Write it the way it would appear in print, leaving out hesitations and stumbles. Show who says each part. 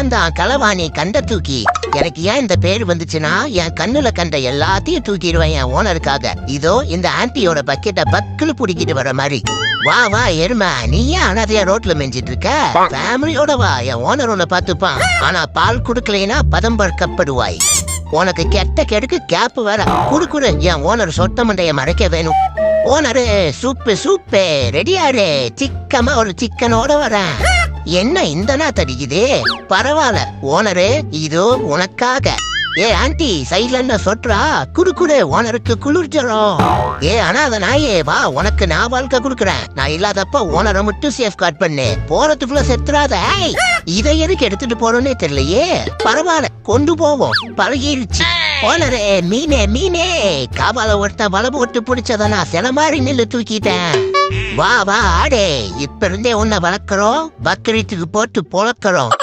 Speaker 1: நான் தான் களவாணி கண்ட தூக்கி. எனக்கு ஏன் இந்த பேர் வந்துச்சுன்னா என் கண்ணுல கண்ட எல்லாத்தையும் தூக்கிடுவேன் என் ஓனருக்காக. இதோ இந்த ஆன்ட்டியோட பக்கெட்டை பக்குன்னு புடிக்கிட்டு வர மாதிரி. வா வா எருமை, நீ ஏன் அனாதையா ரோட்ல மெஞ்சிட்டு இருக்க? ஃபேமிலியோட வா, என் ஓனர் உன்னை பாத்துப்பான். ஆனா பால் குடுக்கலைன்னா பதம் பறக்கப்படுவாய். உனக்கு கெட்ட கெடுக்கு கேப் வேற. குடுக்குற என் ஓனர் சொட்ட மண்டைய மறைக்க வேணும். Owner soup ரெடியாரு. சிக்கமா ஒரு சிக்கனோட வரேன். என்ன இந்த நாள் தடிக்குது? பரவாயில்ல ஓனரு, இதோ உனக்காக. ஏ ஆண்டி சைட்ல என்ன சொற்றா? குடுக்குடு, ஓனருக்கு குளிர்ஜரம். ஏ அனாத நாயே வா, உனக்கு நான் வாழ்க்கை குடுக்குறேன். நான் இல்லாதப்ப ஓனரை மட்டும் சேஃப் கார்ட் பண்ணு. போறதுக்குள்ள செத்துறாத. இதை எதுக்கு எடுத்துட்டு போறோன்னே தெரியலையே. பரவாயில்ல கொண்டு போவோம், பழகிருச்சு. ஓனரே மீனே காபால ஒருத்த வலை போட்டு பிடிச்சத நான் சில மாதிரி நில்லு தூக்கிட்டேன். வா வா ஆடே, இப்ப இருந்தே உன்னை வளர்க்கிறோம், பக்ரீத்துக்கு போட்டு பொழக்கிறோம்.